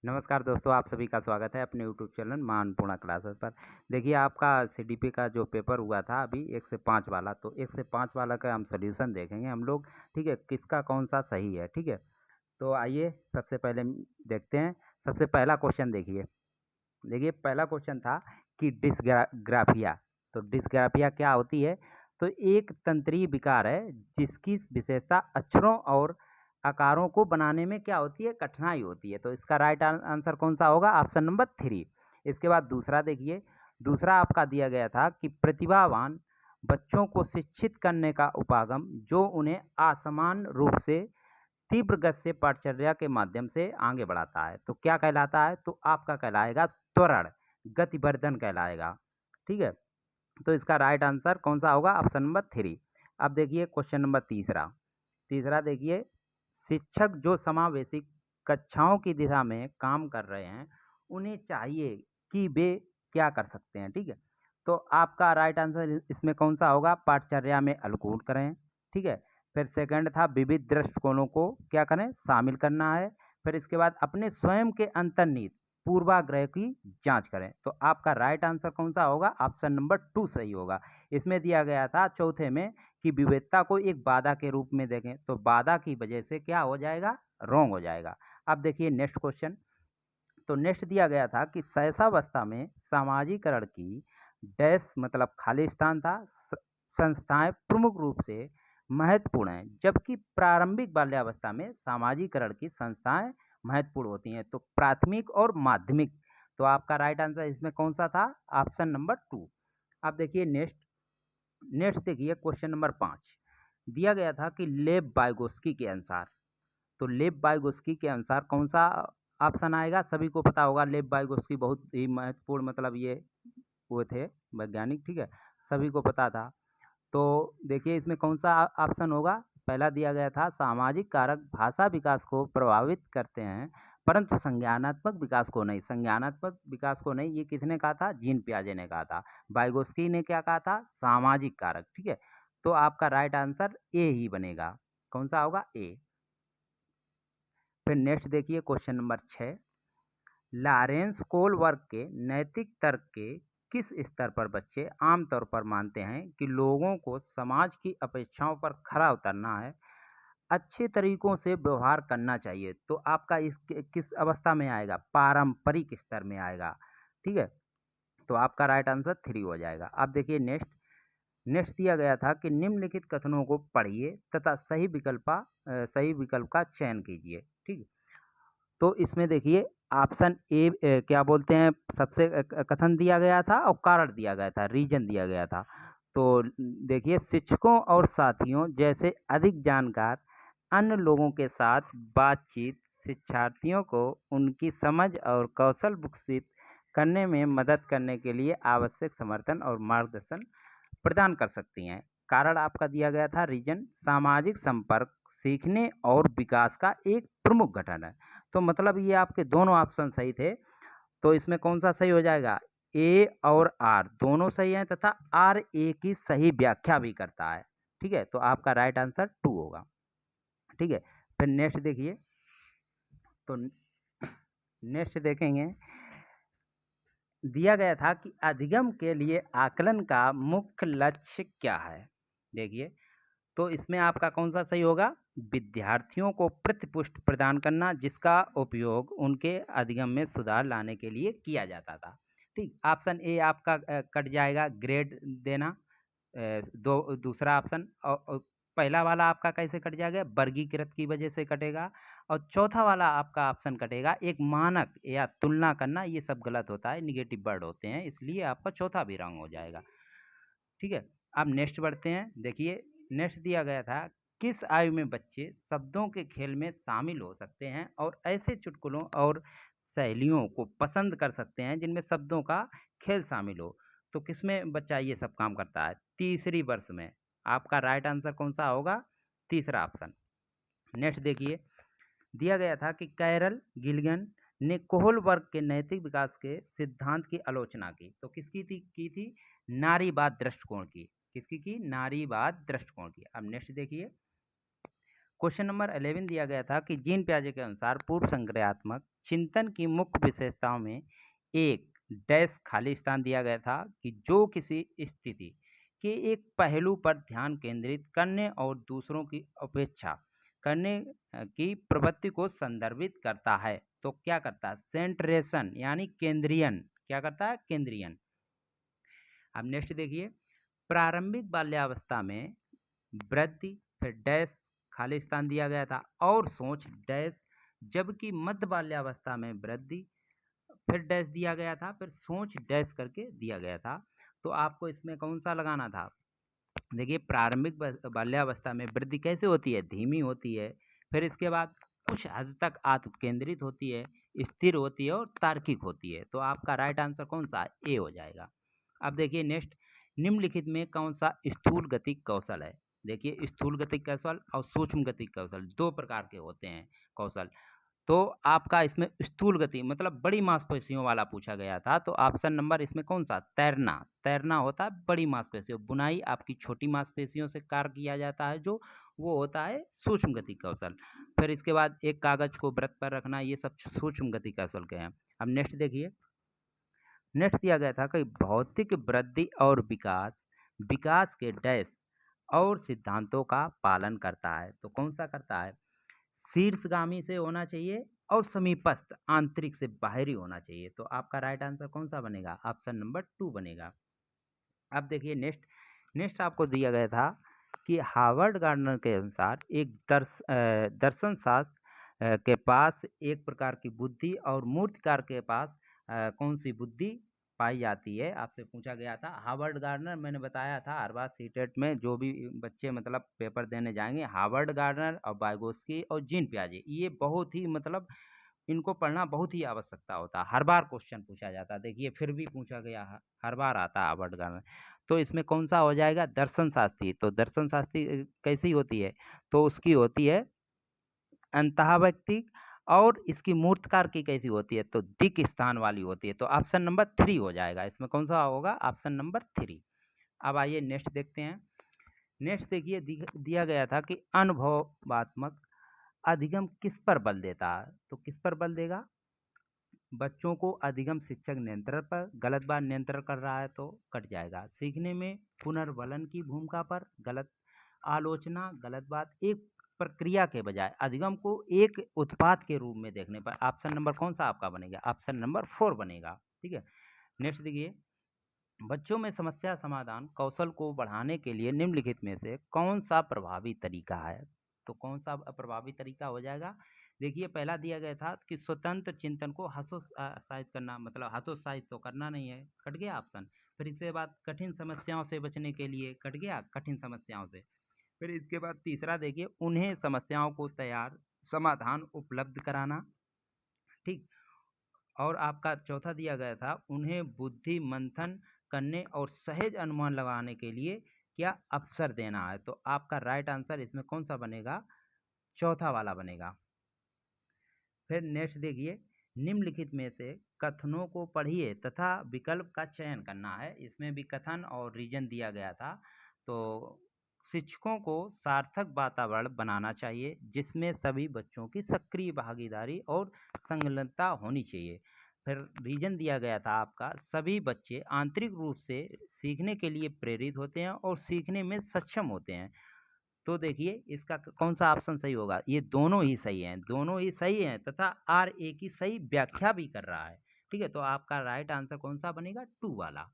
नमस्कार दोस्तों, आप सभी का स्वागत है अपने यूट्यूब चैनल मानपूर्णा क्लासेस पर। देखिए आपका सीडीपी का जो पेपर हुआ था अभी 1 से 5 वाला, तो 1 से 5 वाला का हम सॉल्यूशन देखेंगे हम लोग, ठीक है? किसका कौन-सा सही है, ठीक है? तो आइए सबसे पहले देखते हैं। सबसे पहला क्वेश्चन देखिए। देखिए पहला क्वेश्चन था कि डिस्ग्राफिया। तो डिस्ग्राफिया क्या होती है? तो एक तंत्रीय विकार है जिसकी विशेषता अक्षरों और आकारों को बनाने में क्या होती है? कठिनाई होती है। तो इसका राइट आंसर कौन सा होगा? Option number 3। इसके बाद दूसरा देखिए, दूसरा आपका दिया गया था कि प्रतिभावान बच्चों को शिक्षित करने का उपागम जो उन्हें असमान रूप से तीव्र गति से पाठचर्या के माध्यम से आगे बढ़ाता है, तो क्या कहलाता है? तो आपका कहलाएगा त्वरण, गतिवर्धन कहलाएगा, ठीक है? तो इसका राइट आंसर कौन सा होगा? Option number 3। अब देखिए क्वेश्चन नंबर तीसरा। तीसरा देखिए, शिक्षक जो समावेशी कक्षाओं की दिशा में काम कर रहे हैं, उन्हें चाहिए कि वे क्या कर सकते हैं, ठीक है? तो आपका राइट आंसर इसमें कौन सा होगा? पाठचर्या में अनुकूल करें, ठीक है? फिर सेकंड था विविध दृष्टिकोणों को क्या करें? शामिल करना है। फिर इसके बाद अपने स्वयं के अंतर्निहित पूर्वाग्रह की जांच करें। तो आपका राइट आंसर कौन सा होगा? ऑप्शन नंबर 2 सही होगा। इसमें दिया गया था चौथे में कि विविधता को एक बाधा के रूप में देखें, तो बाधा की वजह से क्या हो जाएगा? रॉन्ग हो जाएगा। अब देखिए नेक्स्ट क्वेश्चन। तो नेक्स्ट दिया गया था कि शैशवावस्था में सामाजिकरण की डैश मतलब खाली स्थान था। संस्थाएं प्रमुख रूप से महत्वपूर्ण हैं, जबकि प्रारंभिक बाल्यावस्था में सामाजिकरण की संस्थाएं महत्वपूर्ण होती हैं। तो प्राथमिक और माध्यमिक। तो आपका राइट आंसर इसमें कौन सा था? Option number 2। अब देखिए नेक्स्ट। नेक्स्ट देखिए क्वेश्चन नंबर 5। दिया गया था कि लेब वाइगोस्की के अनुसार। तो लेब वाइगोस्की के अनुसार कौन सा ऑप्शन आएगा? सभी को पता होगा लेब वाइगोस्की बहुत ही महत्वपूर्ण मतलब ये वो थे वैज्ञानिक, ठीक है? सभी को पता था। तो देखिए इसमें कौन सा ऑप्शन होगा? पहला दिया गया था सामाजिक कारक भाषा विकास को प्रभावित करते हैं, परंतु संज्ञानात्मक विकास को नहीं। संज्ञानात्मक विकास को नहीं, ये किसने कहा था? जीन पियाजे ने कहा था। वाइगोस्की ने क्या कहा था? सामाजिक कारक, ठीक है? तो आपका राइट आंसर ए ही बनेगा। कौन सा होगा? ए। फिर नेक्स्ट देखिए क्वेश्चन नंबर 6। लॉरेंस कोलबर्ग के नैतिक तर्क के किस स्तर पर बच्चे आमतौर पर मानते हैं कि लोगों को समाज की अपेक्षाओं पर खरा उतरना है, अच्छे तरीकों से व्यवहार करना चाहिए? तो आपका इस किस अवस्था में आएगा? पारंपरिक स्तर में आएगा, ठीक है? तो आपका राइट आंसर 3 हो जाएगा। अब देखिए नेक्स्ट। नेक्स्ट दिया गया था कि निम्नलिखित कथनों को पढ़िए तथा सही विकल्प का चयन कीजिए, ठीक है? तो इसमें देखिए ऑप्शन ए क्या बोलते हैं? सबसे कथन दिया गया था और कारण दिया गया था, रीजन दिया गया था। तो देखिए शिक्षकों और साथियों जैसे अधिक जानकार अन्य लोगों के साथ बातचीत शिक्षार्थियों को उनकी समझ और कौशल विकसित करने में मदद करने के लिए आवश्यक समर्थन और मार्गदर्शन प्रदान कर सकती हैं। कारण आपका दिया गया था रीजन सामाजिक संपर्क सीखने और विकास का एक प्रमुख घटक है। तो मतलब ये आपके दोनों ऑप्शन सही थे। तो इसमें कौन सा सही हो जाएगा? ए और आर दोनों सही हैं तथा आर ए की सही व्याख्या भी करता है, ठीक है? तो आपका राइट आंसर 2 होगा, ठीक है? फिर नेक्स्ट देखिए। तो नेक्स्ट देखेंगे। दिया गया था कि अधिगम के लिए आकलन का मुख्य लक्ष्य क्या है? देखिए तो इसमें आपका कौन सा सही होगा? विद्यार्थियों को प्रतिपुष्टि प्रदान करना जिसका उपयोग उनके अधिगम में सुधार लाने के लिए किया जाता था, ठीक? ऑप्शन ए आपका कट जाएगा, ग्रेड देना। दूसरा ऑप्शन और पहला वाला आपका कैसे कट जाएगा? वर्गीकृत की वजह से कटेगा। और चौथा वाला आपका ऑप्शन कटेगा एक मानक या तुलना करना, ये सब गलत होता है, निगेटिव वर्ड होते हैं, इसलिए आपका चौथा भी रॉन्ग हो जाएगा, ठीक है? अब नेक्स्ट बढ़ते हैं। देखिए नेक्स्ट दिया गया था किस आयु में बच्चे शब्दों के खेल में शामिल हो सकते हैं और ऐसे चुटकुलों और शैलियों को पसंद कर सकते हैं जिनमें शब्दों का खेल शामिल हो? तो किसमें बच्चा ये सब काम करता है? तीसरी वर्ष में। आपका राइट आंसर कौन सा होगा? तीसरा ऑप्शन। नेक्स्ट देखिए। दिया गया था कि कैरल गिलिगन ने कोहलबर्ग के नैतिक विकास के सिद्धांत की आलोचना की। तो किसकी की थी? नारीवाद दृष्टिकोण की। किसकी की? नारीवाद दृष्टिकोण की। अब नेक्स्ट देखिए क्वेश्चन नंबर 11 दिया गया था कि जीन पियाजे के अनुसार पूर्व संक्रियात्मक चिंतन की मुख्य विशेषताओं में एक डैश खाली स्थान दिया गया था कि जो किसी स्थिति के एक पहलू पर ध्यान केंद्रित करने और दूसरों की अपेक्षा करने की प्रवृत्ति को संदर्भित करता है। तो क्या करता है? सेंट्रेशन यानी केंद्रीयन। क्या करता है? केंद्रीयन। अब नेक्स्ट देखिए, प्रारंभिक बाल्यावस्था में वृद्धि, फिर डैश खाली स्थान दिया गया था, और सोच डैश, जबकि मध्य बाल्यावस्था में वृद्धि, फिर डैश दिया गया था, फिर सोच डैश करके दिया गया था। तो आपको इसमें कौन सा लगाना था? देखिए, प्रारंभिक बाल्यावस्था में वृद्धि कैसे होती है? धीमी होती है। फिर इसके बाद कुछ हद तक आत्म केंद्रित होती है, स्थिर होती है और तार्किक होती है। तो आपका राइट आंसर कौन सा? ए हो जाएगा। अब देखिए नेक्स्ट, निम्नलिखित में कौन सा स्थूल गतिक कौशल है? देखिए, स्थूल गतिक कौशल और सूक्ष्म गतिक कौशल दो प्रकार के होते हैं कौशल। तो आपका इसमें स्थूल गति मतलब बड़ी मांसपेशियों वाला पूछा गया था। तो ऑप्शन नंबर इसमें कौन सा? तैरना। तैरना होता है बड़ी मांसपेशियों, बुनाई आपकी छोटी मांसपेशियों से कार्य किया जाता है, जो वो होता है सूक्ष्म गति कौशल। फिर इसके बाद एक कागज को व्रत पर रखना, ये सब सूक्ष्म गति कौशल के हैं। अब नेक्स्ट देखिए, नेक्स्ट दिया गया था कि भौतिक वृद्धि और विकास विकास के डैश और सिद्धांतों का पालन करता है। तो कौन सा करता है? शीर्षगामी से होना चाहिए और समीपस्थ आंतरिक से बाहरी होना चाहिए। तो आपका राइट आंसर कौन सा बनेगा? ऑप्शन नंबर 2 बनेगा। अब देखिए नेक्स्ट, नेक्स्ट आपको दिया गया था कि हार्वर्ड गार्डनर के अनुसार एक दर्शन शास्त्र के पास एक प्रकार की बुद्धि और मूर्तिकार के पास कौन सी बुद्धि पाई जाती है? आपसे पूछा गया था। हार्वर्ड गार्डनर मैंने बताया था, हर बार सीटेट में जो भी बच्चे मतलब पेपर देने जाएंगे, हार्वर्ड गार्डनर और वाइगोस्की और जीन पियाजे, ये बहुत ही मतलब इनको पढ़ना बहुत ही आवश्यकता होता है। हर बार क्वेश्चन पूछा जाता है। देखिए फिर भी पूछा गया है, हर बार आता है हार्वर्ड गार्डनर। तो इसमें कौन सा हो जाएगा? दर्शन शास्त्री। तो दर्शन शास्त्री कैसी होती है? तो उसकी होती है अंतःवैयक्तिक, और इसकी मूर्तकार की कैसी होती है? तो दिक स्थान वाली होती है। तो ऑप्शन नंबर 3 हो जाएगा। इसमें कौन सा होगा? Option number 3। अब आइए नेक्स्ट देखते हैं। नेक्स्ट देखिए, दिया गया था कि अनुभवात्मक अधिगम किस पर बल देता है? तो किस पर बल देगा? बच्चों को अधिगम शिक्षक नियंत्रण पर, गलत बात नियंत्रण कर रहा है तो कट जाएगा। सीखने में पुनर्बलन की भूमिका पर, गलत। आलोचना, गलत बात। एक प्रक्रिया के बजाय अधिगम को एक उत्पाद के रूप में देखने पर। ऑप्शन नंबर कौन सा आपका बनेगा? ऑप्शन नंबर 4 बनेगा। ठीक है, नेक्स्ट देखिए, बच्चों में समस्या समाधान कौशल को बढ़ाने के लिए निम्नलिखित में से कौन सा प्रभावी तरीका है? तो कौन सा प्रभावी तरीका हो जाएगा? देखिए, पहला दिया गया था कि स्वतंत्र चिंतन को हतोत्साहित करना, मतलब हतोत्साहित तो करना नहीं है, कट गया ऑप्शन। फिर इसके बाद कठिन समस्याओं से बचने के लिए, कट गया कठिन समस्याओं से। फिर इसके बाद तीसरा देखिए, उन्हें समस्याओं को तैयार समाधान उपलब्ध कराना। ठीक, और आपका चौथा दिया गया था, उन्हें बुद्धि मंथन करने और सहज अनुमान लगाने के लिए क्या अवसर देना है। तो आपका राइट आंसर इसमें कौन सा बनेगा? चौथा वाला बनेगा। फिर नेक्स्ट देखिए, निम्नलिखित में से कथनों को पढ़िए तथा विकल्प का चयन करना है। इसमें भी कथन और रीजन दिया गया था। तो शिक्षकों को सार्थक वातावरण बनाना चाहिए जिसमें सभी बच्चों की सक्रिय भागीदारी और संलग्नता होनी चाहिए। फिर रीजन दिया गया था आपका, सभी बच्चे आंतरिक रूप से सीखने के लिए प्रेरित होते हैं और सीखने में सक्षम होते हैं। तो देखिए इसका कौन सा ऑप्शन सही होगा? ये दोनों ही सही हैं, दोनों ही सही हैं तथा आर ए की सही व्याख्या भी कर रहा है। ठीक है, तो आपका राइट आंसर कौन सा बनेगा? 2 वाला।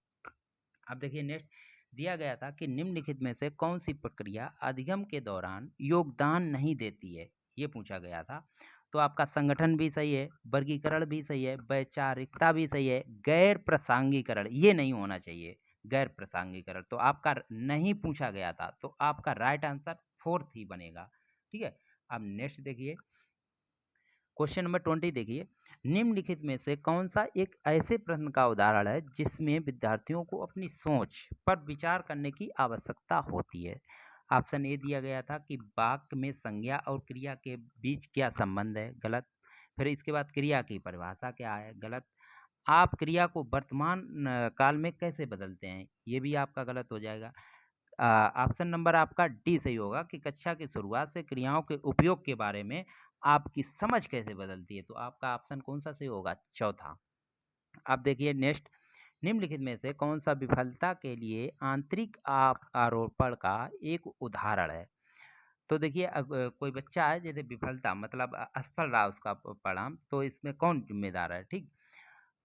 अब देखिए नेक्स्ट, दिया गया था कि निम्नलिखित में से कौन सी प्रक्रिया अधिगम के दौरान योगदान नहीं देती है? ये पूछा गया था। तो आपका संगठन भी सही है, वर्गीकरण भी सही है, वैचारिकता भी सही है, गैर प्रासंगिकरण ये नहीं होना चाहिए, गैर प्रासंगिकरण तो आपका नहीं पूछा गया था। तो आपका राइट आंसर 4th ही बनेगा। ठीक है, अब नेक्स्ट देखिए, क्वेश्चन नंबर 20 देखिए, निम्नलिखित में से कौन सा एक ऐसे प्रश्न का उदाहरण है जिसमें विद्यार्थियों को अपनी सोच पर विचार करने की आवश्यकता होती है? ऑप्शन ए दिया गया था कि वाक्य में संज्ञा और क्रिया के बीच क्या संबंध है, गलत। फिर इसके बाद क्रिया की परिभाषा क्या है, गलत। आप क्रिया को वर्तमान काल में कैसे बदलते हैं, ये भी आपका गलत हो जाएगा। ऑप्शन नंबर आपका डी सही होगा कि कक्षा की शुरुआत से क्रियाओं के उपयोग के बारे में आपकी समझ कैसे बदलती है। तो आपका ऑप्शन कौन सा सही होगा? चौथा। अब देखिए नेक्स्ट, निम्नलिखित में से कौन सा विफलता के लिए आंतरिक आरोपण का एक उदाहरण है? तो देखिए अब कोई बच्चा है जैसे विफलता मतलब असफल रहा उसका परिणाम, तो इसमें कौन जिम्मेदार है? ठीक,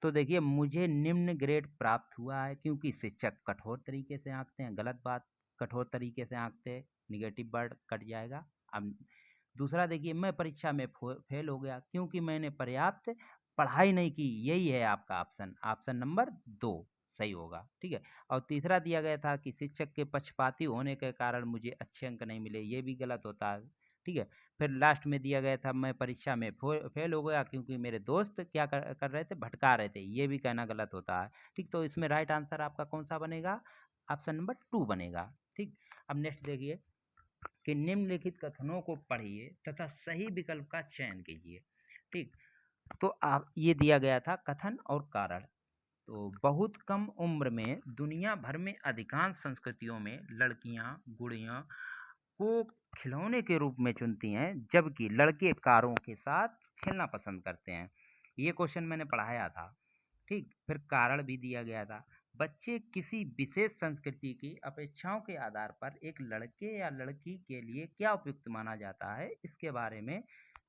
तो देखिए मुझे निम्न ग्रेड प्राप्त हुआ है क्योंकि शिक्षक कठोर तरीके से आंकते हैं। गलत बात, कठोर तरीके से आंकते हैं, निगेटिव वर्ड कट जाएगा। अब दूसरा देखिए, मैं परीक्षा में फेल हो गया क्योंकि मैंने पर्याप्त पढ़ाई नहीं की। यही है आपका ऑप्शन, ऑप्शन नंबर 2 सही होगा। ठीक है, और तीसरा दिया गया था कि शिक्षक के पक्षपाती होने के कारण मुझे अच्छे अंक नहीं मिले। ये भी गलत होता है। ठीक है, फिर लास्ट में दिया गया था मैं परीक्षा में फेल हो गया क्योंकि मेरे दोस्त क्या कर रहे थे, भटका रहे थे। ये भी कहना गलत होता है। ठीक, तो इसमें राइट आंसर आपका कौन सा बनेगा? ऑप्शन नंबर 2 बनेगा। ठीक, अब नेक्स्ट देखिए कि निम्नलिखित कथनों को पढ़िए तथा सही विकल्प का चयन कीजिए। ठीक, तो आप ये दिया गया था कथन और कारण। तो बहुत कम उम्र में दुनिया भर में अधिकांश संस्कृतियों में लड़कियां गुड़िया को खिलौने के रूप में चुनती हैं, जबकि लड़के कारों के साथ खेलना पसंद करते हैं। ये क्वेश्चन मैंने पढ़ाया था। ठीक, फिर कारण भी दिया गया था। बच्चे किसी विशेष संस्कृति की अपेक्षाओं के आधार पर एक लड़के या लड़की के लिए क्या उपयुक्त माना जाता है, इसके बारे में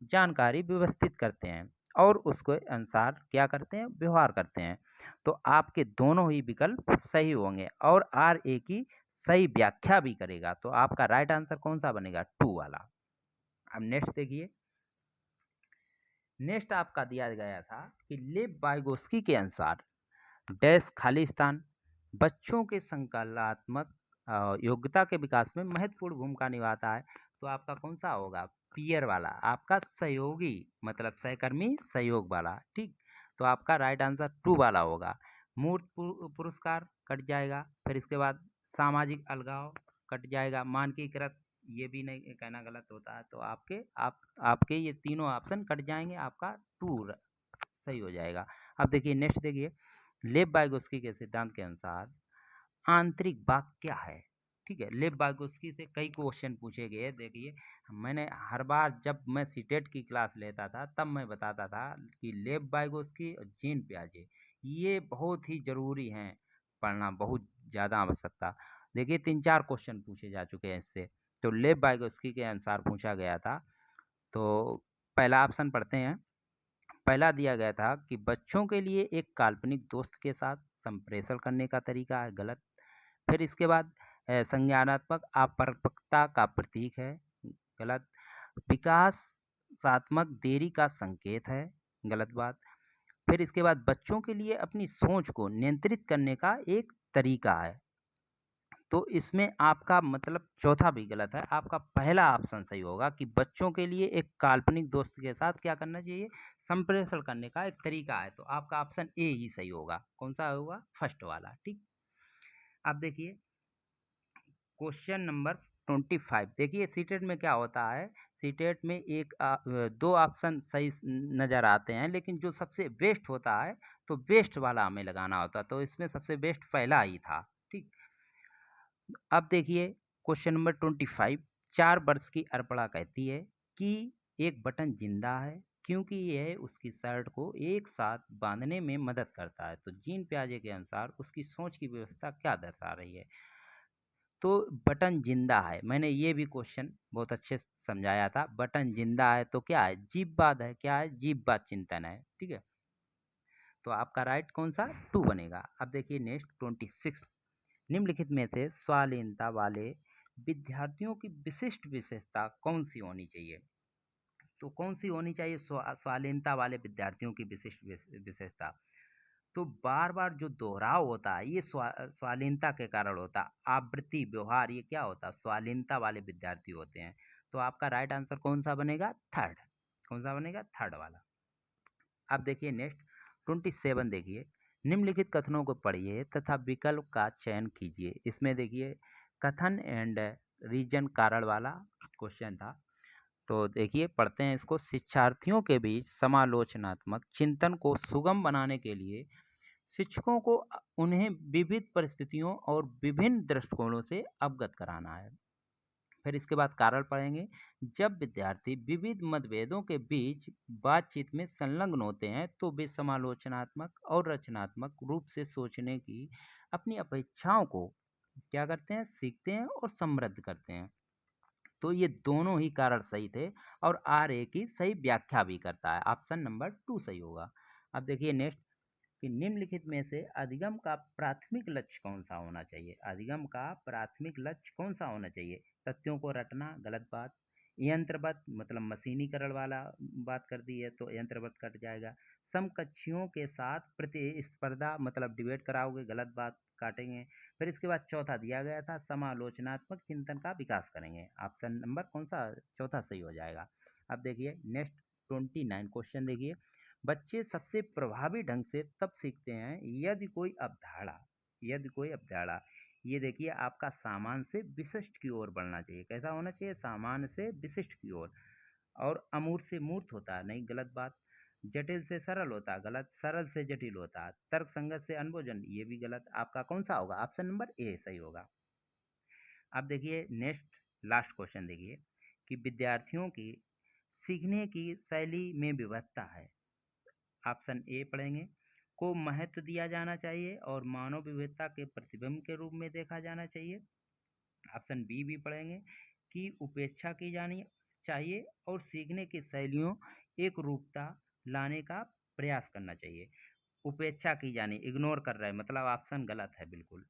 जानकारी व्यवस्थित करते हैं और उसके अनुसार क्या करते हैं, व्यवहार करते हैं। तो आपके दोनों ही विकल्प सही होंगे और आर ए की सही व्याख्या भी करेगा। तो आपका राइट आंसर कौन सा बनेगा? 2 वाला। अब नेक्स्ट देखिए, नेक्स्ट आपका दिया गया था कि लेव वाइगोस्की के अनुसार डैश खाली स्थान बच्चों के संकल्पात्मक योग्यता के विकास में महत्वपूर्ण भूमिका निभाता है। तो आपका कौन सा होगा? पीयर वाला, आपका सहयोगी मतलब सहकर्मी सहयोग वाला। ठीक, तो आपका राइट आंसर 2 वाला होगा। मूर्त पुरस्कार कट जाएगा, फिर इसके बाद सामाजिक अलगाव कट जाएगा, मानकीकृत ये भी नहीं कहना गलत होता है। तो आपके ये तीनों ऑप्शन कट जाएंगे, आपका 2 सही हो जाएगा। अब देखिए नेक्स्ट देखिए, लेव वाइगोस्की के सिद्धांत के अनुसार आंतरिक वाक्य क्या है? ठीक है, लेव वाइगोस्की से कई क्वेश्चन पूछे गए। देखिए मैंने हर बार जब मैं सीटेट की क्लास लेता था तब मैं बताता था कि लेव वाइगोस्की और जीन पियाजे ये बहुत ही जरूरी हैं, पढ़ना बहुत ज़्यादा आवश्यकता। देखिए 3-4 क्वेश्चन पूछे जा चुके हैं इससे। तो लेव वाइगोस्की के अनुसार पूछा गया था। तो पहला ऑप्शन पढ़ते हैं। पहला दिया गया था कि बच्चों के लिए एक काल्पनिक दोस्त के साथ संप्रेषण करने का तरीका है, गलत। फिर इसके बाद संज्ञानात्मक अपरपक्वता का प्रतीक है, गलत। विकासात्मक देरी का संकेत है, गलत बात। फिर इसके बाद बच्चों के लिए अपनी सोच को नियंत्रित करने का एक तरीका है। तो इसमें आपका मतलब चौथा भी गलत है। आपका पहला ऑप्शन सही होगा कि बच्चों के लिए एक काल्पनिक दोस्त के साथ क्या करना चाहिए, संप्रेषण करने का एक तरीका है। तो आपका ऑप्शन ए ही सही होगा। कौन सा होगा? फर्स्ट वाला। ठीक, अब देखिए क्वेश्चन नंबर 25। देखिए सीटेट में क्या होता है, सीटेट में दो ऑप्शन सही नजर आते हैं, लेकिन जो सबसे बेस्ट होता है तो बेस्ट वाला हमें लगाना होता है। तो इसमें सबसे बेस्ट पहला ही था। ठीक, अब देखिए क्वेश्चन नंबर 25। 4 वर्ष की अर्पणा कहती है कि एक बटन जिंदा है क्योंकि यह उसकी शर्ट को एक साथ बांधने में मदद करता है। तो जीन पियाजे के अनुसार उसकी सोच की व्यवस्था क्या दर्शा रही है? तो बटन जिंदा है, मैंने ये भी क्वेश्चन बहुत अच्छे से समझाया था। बटन जिंदा है तो क्या है? जीववाद है। क्या है? जीववाद चिंतन है। ठीक है, तो आपका राइट कौन सा? 2 बनेगा। अब देखिए नेक्स्ट 26। निम्नलिखित में से स्वाधीनता वाले विद्यार्थियों की विशिष्ट विशेषता कौन सी होनी चाहिए? तो कौन सी होनी चाहिए स्वाधीनता वाले विद्यार्थियों की विशिष्ट विशेषता? तो बार बार जो दोहराव होता है ये स्वाधीनता के कारण होता है। आवृत्ति व्यवहार ये क्या होता है? स्वाधीनता वाले विद्यार्थी होते हैं। तो आपका राइट आंसर कौन सा बनेगा? थर्ड। कौन सा बनेगा? थर्ड वाला। अब देखिए नेक्स्ट 27 देखिए, निम्नलिखित कथनों को पढ़िए तथा विकल्प का चयन कीजिए। इसमें देखिए कथन एंड रीजन कारण वाला क्वेश्चन था। तो देखिए पढ़ते हैं इसको। शिक्षार्थियों के बीच समालोचनात्मक चिंतन को सुगम बनाने के लिए शिक्षकों को उन्हें विविध परिस्थितियों और विभिन्न दृष्टिकोणों से अवगत कराना है। फिर इसके बाद कारण पढ़ेंगे। जब विद्यार्थी विविध मतभेदों के बीच बातचीत में संलग्न होते हैं तो वे समालोचनात्मक और रचनात्मक रूप से सोचने की अपनी अपेक्षाओं को क्या करते हैं, सीखते हैं और समृद्ध करते हैं। तो ये दोनों ही कारण सही थे और आर ए की सही व्याख्या भी करता है। ऑप्शन नंबर 2 सही होगा। अब देखिए नेक्स्ट कि निम्नलिखित में से अधिगम का प्राथमिक लक्ष्य कौन सा होना चाहिए। अधिगम का प्राथमिक लक्ष्य कौन सा होना चाहिए। तथ्यों को रटना, गलत बात। यंत्रवत मतलब मशीनीकरण वाला बात कर दी है तो यंत्रवत कट जाएगा। समकक्षियों के साथ प्रतिस्पर्धा मतलब डिबेट कराओगे, गलत बात काटेंगे। फिर इसके बाद चौथा दिया गया था समालोचनात्मक चिंतन का विकास करेंगे। ऑप्शन नंबर कौन सा चौथा सही हो जाएगा। अब देखिए नेक्स्ट 29 क्वेश्चन देखिए। बच्चे सबसे प्रभावी ढंग से तब सीखते हैं यदि कोई अवधारणा ये देखिए आपका सामान्य से विशिष्ट की ओर बढ़ना चाहिए। कैसा होना चाहिए, सामान्य से विशिष्ट की ओर। और अमूर्त से मूर्त होता है, नहीं गलत बात। जटिल से सरल होता है, गलत। सरल से जटिल होता है। तर्क संगत से अनभोजन, ये भी गलत। आपका कौन सा होगा, ऑप्शन नंबर ए सही होगा। अब देखिए नेक्स्ट लास्ट क्वेश्चन देखिए कि विद्यार्थियों की सीखने की शैली में विविधता है। ऑप्शन ए पढ़ेंगे को महत्व दिया जाना चाहिए और मानव विविधता के प्रतिबिंब के रूप में देखा जाना चाहिए। ऑप्शन बी भी पढ़ेंगे कि उपेक्षा की जानी चाहिए और सीखने की शैलियों एक रूपता लाने का प्रयास करना चाहिए। उपेक्षा की जानी, इग्नोर कर रहा है मतलब ऑप्शन गलत है बिल्कुल।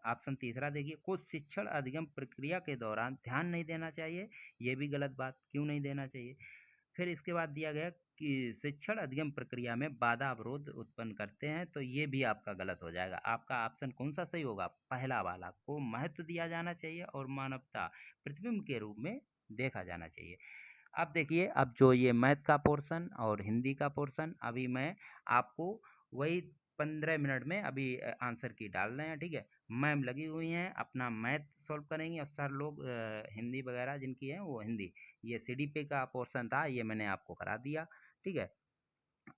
ऑप्शन तीसरा देखिए कुछ शिक्षण अधिगम प्रक्रिया के दौरान ध्यान नहीं देना चाहिए, ये भी गलत बात। क्यों नहीं देना चाहिए। फिर इसके बाद दिया गया कि शिक्षण अधिगम प्रक्रिया में बाधा अवरोध उत्पन्न करते हैं, तो ये भी आपका गलत हो जाएगा। आपका ऑप्शन कौन सा सही होगा, पहला वाला को महत्व दिया जाना चाहिए और मानवता प्रतिबिंब के रूप में देखा जाना चाहिए। अब देखिए अब जो ये मैथ का पोर्शन और हिंदी का पोर्शन अभी मैं आपको वही 15 मिनट में अभी आंसर की डाल रहे हैं, ठीक है। मैम लगी हुई हैं अपना मैथ सॉल्व करेंगी और सर लोग हिंदी वगैरह जिनकी है वो हिंदी। ये सीडीपी का पोर्शन था, ये मैंने आपको करा दिया, ठीक है।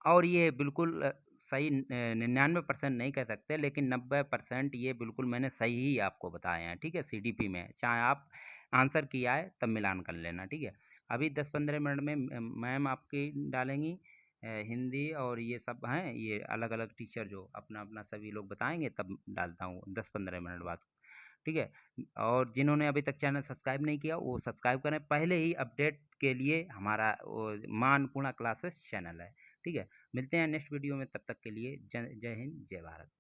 और ये बिल्कुल सही 99% नहीं कह सकते लेकिन 90% ये बिल्कुल मैंने सही ही आपको बताए हैं, ठीक है। सीडीपी में चाहे आप आंसर किया है तब मिलान कर लेना, ठीक है। अभी 10-15 मिनट में मैम आपकी डालेंगी हिंदी और ये सब हैं, ये अलग अलग टीचर जो अपना अपना सभी लोग बताएंगे तब डालता हूँ 10-15 मिनट बाद, ठीक है। और जिन्होंने अभी तक चैनल सब्सक्राइब नहीं किया वो सब्सक्राइब करें, पहले ही अपडेट के लिए हमारा माँ अन्नपूर्णा क्लासेस चैनल है, ठीक है। मिलते हैं नेक्स्ट वीडियो में, तब तक के लिए जय जय हिंद जय भारत।